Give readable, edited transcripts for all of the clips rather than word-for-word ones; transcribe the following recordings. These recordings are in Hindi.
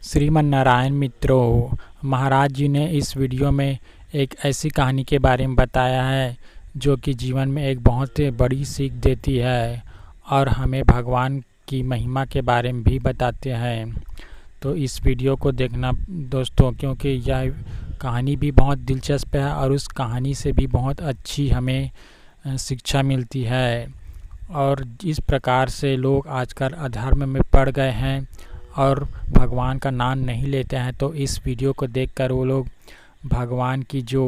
श्रीमन नारायण मित्रों, महाराज जी ने इस वीडियो में एक ऐसी कहानी के बारे में बताया है जो कि जीवन में एक बहुत बड़ी सीख देती है और हमें भगवान की महिमा के बारे में भी बताते हैं। तो इस वीडियो को देखना दोस्तों, क्योंकि यह कहानी भी बहुत दिलचस्प है और उस कहानी से भी बहुत अच्छी हमें शिक्षा मिलती है। और इस प्रकार से लोग आजकल अधर्म में पड़ गए हैं और भगवान का नाम नहीं लेते हैं, तो इस वीडियो को देखकर वो लोग भगवान की जो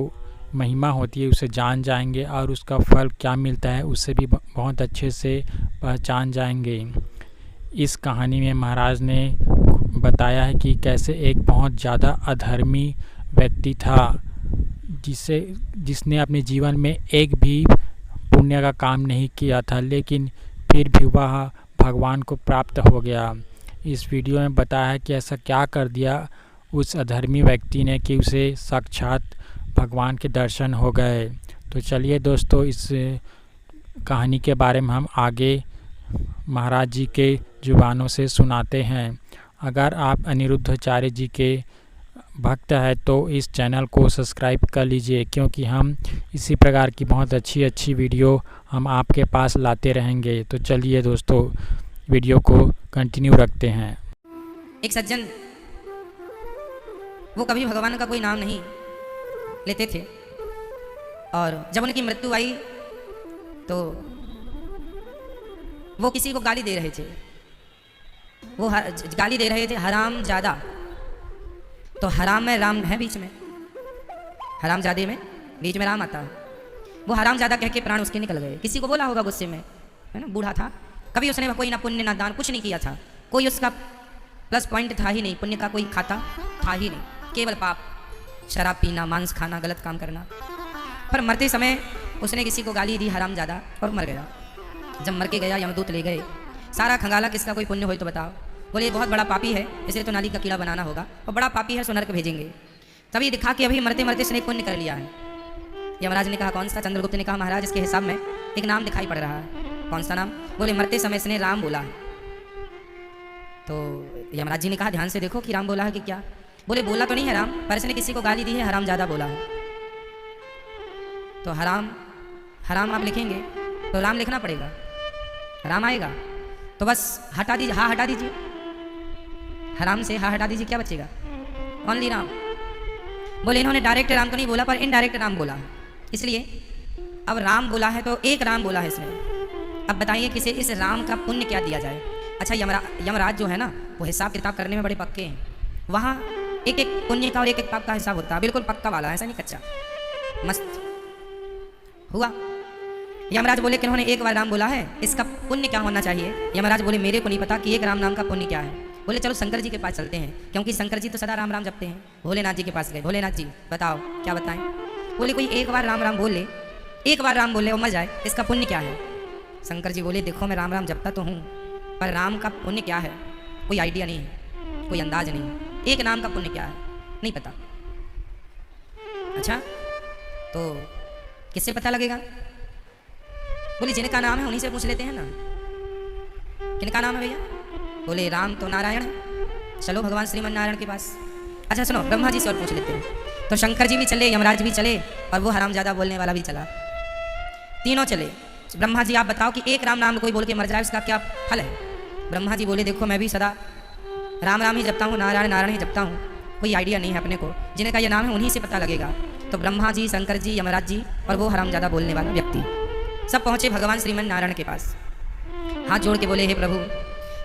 महिमा होती है उसे जान जाएंगे और उसका फल क्या मिलता है उसे भी बहुत अच्छे से पहचान जाएंगे। इस कहानी में महाराज ने बताया है कि कैसे एक बहुत ज़्यादा अधर्मी व्यक्ति था जिसने अपने जीवन में एक भी पुण्य का काम नहीं किया था, लेकिन फिर भी वह भगवान को प्राप्त हो गया। इस वीडियो में बताया है कि ऐसा क्या कर दिया उस अधर्मी व्यक्ति ने कि उसे साक्षात भगवान के दर्शन हो गए। तो चलिए दोस्तों, इस कहानी के बारे में हम आगे महाराज जी के जुबानों से सुनाते हैं। अगर आप अनिरुद्धाचार्य जी के भक्त हैं तो इस चैनल को सब्सक्राइब कर लीजिए, क्योंकि हम इसी प्रकार की बहुत अच्छी वीडियो हम आपके पास लाते रहेंगे। तो चलिए दोस्तों, वीडियो को कंटिन्यू रखते हैं। एक सज्जन, वो कभी भगवान का कोई नाम नहीं लेते थे और जब उनकी मृत्यु आई तो वो किसी को गाली दे रहे थे। वो गाली दे रहे थे हराम ज़्यादा। तो हराम में राम है बीच में, हराम ज़्यादा में बीच में राम आता है। वो हराम ज़्यादा कह के प्राण उसके निकल गए। किसी को बोला होगा गुस्से में, है ना, बूढ़ा था, कभी उसने कोई ना पुण्य ना दान कुछ नहीं किया था, कोई उसका प्लस पॉइंट था ही नहीं, पुण्य का कोई खाता था ही नहीं, केवल पाप, शराब पीना, मांस खाना, गलत काम करना। पर मरते समय उसने किसी को गाली दी हराम ज़्यादा और मर गया। जब मर के गया यमदूत ले गए, सारा खंगाला किसका कोई पुण्य हो तो बताओ। बोले बहुत बड़ा पापी है, इसे तो नाली का कीड़ा बनाना होगा, और बड़ा पापी है सो नरक भेजेंगे। तभी दिखा कि अभी मरते मरते इसने पुण्य कर लिया है। यमराज ने कहा कौन सा? चंद्रगुप्त ने कहा महाराज इसके हिसाब में एक नाम दिखाई पड़ रहा है। कौन सा नाम? बोले मरते समय इसने राम बोला है। तो यमराज जी ने कहा ध्यान से देखो कि राम बोला है कि क्या। बोले बोला तो नहीं है राम, पर इसने किसी को गाली दी है, हराम ज़्यादा बोला है। तो हराम हराम आप लिखेंगे तो राम लिखना पड़ेगा, राम आएगा तो बस हटा दीजिए, हाँ हटा दीजिए, हराम से हाँ हटा दीजिए, क्या बचेगा? ओनली राम। बोले इन्होंने डायरेक्ट राम तो नहीं बोला पर इनडायरेक्ट राम बोला, इसलिए अब राम बोला है तो एक राम बोला है इसने। अब बताइए किसे इस राम का पुण्य क्या दिया जाए। अच्छा, यमराज जो है ना, वो हिसाब किताब करने में बड़े पक्के हैं। वहाँ एक एक पुण्य का और एक एक पाप का हिसाब होता है, बिल्कुल पक्का वाला, ऐसा नहीं कच्चा। मस्त हुआ। यमराज बोले कि इन्होंने एक बार राम बोला है, इसका पुण्य क्या होना चाहिए? यमराज बोले मेरे को नहीं पता कि एक राम नाम का पुण्य क्या है। बोले चलो शंकर जी के पास चलते हैं, क्योंकि शंकर जी तो सदा राम राम जपते हैं। भोलेनाथ जी के पास गए। भोलेनाथ जी बताओ क्या बताएं? बोले कोई एक बार राम राम बोल ले, एक बार राम बोले वो मर जाए, इसका पुण्य क्या है? शंकर जी बोले देखो मैं राम राम जपता तो हूँ, पर राम का पुण्य क्या है कोई आइडिया नहीं है, कोई अंदाज नहीं है। एक नाम का पुण्य क्या है नहीं पता। अच्छा, तो किससे पता लगेगा? बोले जिनका नाम है उन्हीं से पूछ लेते हैं ना। किनका नाम है भैया? बोले राम तो नारायण है, चलो भगवान श्रीमन नारायण के पास। अच्छा सुनो, ब्रह्मा जी से और पूछ लेते हैं। तो शंकर जी भी चले, यमराज भी चले, और वो हराम ज़्यादा बोलने वाला भी चला। तीनों चले। ब्रह्मा जी आप बताओ कि एक राम नाम कोई बोल के मर जाए उसका क्या फल है? ब्रह्मा जी बोले देखो मैं भी सदा राम राम ही जपता हूँ, नारायण नारायण ही जपता हूँ, कोई आइडिया नहीं है अपने को, जिनका ये नाम है उन्हीं से पता लगेगा। तो ब्रह्मा जी, शंकर जी, यमराज जी और वो हराम ज़्यादा बोलने वाला व्यक्ति सब पहुँचे भगवान श्रीमन नारायण के पास। हाथ जोड़ के बोले हे प्रभु।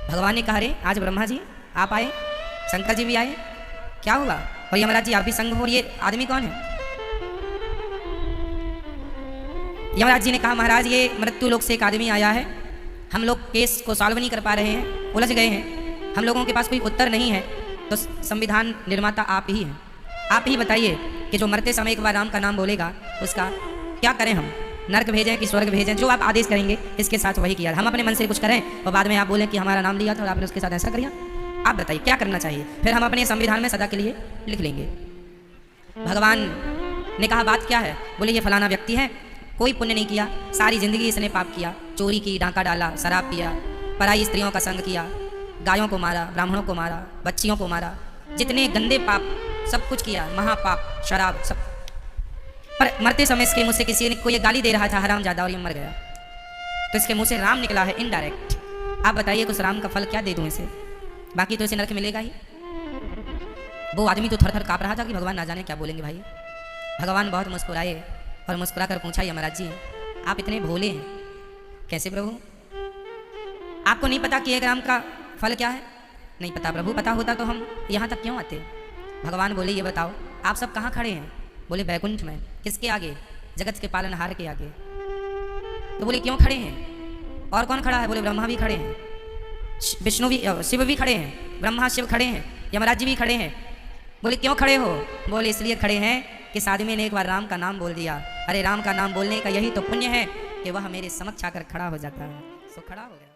भगवान ने कहा रे आज ब्रह्मा जी आप आए, शंकर जी भी आए, क्या हुआ? और यमराज जी आप भी संग हो, ये आदमी कौन है? यमराज जी ने कहा महाराज ये मृत्यु लोक से एक आदमी आया है, हम लोग केस को सॉल्व नहीं कर पा रहे हैं, उलझ गए हैं, हम लोगों के पास कोई उत्तर नहीं है, तो संविधान निर्माता आप ही हैं, आप ही बताइए कि जो मरते समय एक बार राम का नाम बोलेगा उसका क्या करें? हम नरक भेजें कि स्वर्ग भेजें? जो आप आदेश करेंगे इसके साथ वही किया। हम अपने मन से कुछ करें और बाद में आप बोलें कि हमारा नाम लिया था और आपने उसके साथ ऐसा किया। आप बताइए क्या करना चाहिए, फिर हम अपने संविधान में सदा के लिए लिख लेंगे। भगवान ने कहा बात क्या है? बोले ये फलाना व्यक्ति है, कोई पुण्य नहीं किया, सारी जिंदगी इसने पाप किया, चोरी की, डांका डाला, शराब पिया, पराई स्त्रियों का संग किया, गायों को मारा, ब्राह्मणों को मारा, बच्चियों को मारा, जितने गंदे पाप सब कुछ किया, महापाप, शराब सब। पर मरते समय इसके मुंह से किसी को ये गाली दे रहा था हरामजादा, और ये मर गया। तो इसके मुंह से राम निकला है इनडायरेक्ट। आप बताइए उस राम का फल क्या दे दूं इसे? बाकी तो इसे नरक मिलेगा ही। वो आदमी तो थर थर काँप रहा था कि भगवान ना जाने क्या बोलेंगे भाई। भगवान बहुत मुस्कुराए और मुस्कुरा कर पूछा, यमराज जी आप इतने भोले हैं कैसे प्रभु? आपको नहीं पता कि एक राम का फल क्या है? नहीं पता प्रभु, पता होता तो हम यहाँ तक क्यों आते? भगवान बोले, ये बताओ आप सब कहाँ खड़े हैं? बोले बैकुंठ में। किसके आगे? जगत के पालनहार के आगे। तो बोले क्यों खड़े हैं? और कौन खड़ा है? बोले ब्रह्मा भी खड़े हैं, विष्णु भी, शिव भी खड़े हैं, ब्रह्मा शिव खड़े हैं, यमराज जी भी खड़े हैं। बोले क्यों खड़े हो? बोले इसलिए खड़े हैं कि इस आदमी ने एक बार राम का नाम बोल दिया। अरे राम का नाम बोलने का यही तो पुण्य है कि वह मेरे समक्ष आकर खड़ा हो जाता है। सो खड़ा हो गया।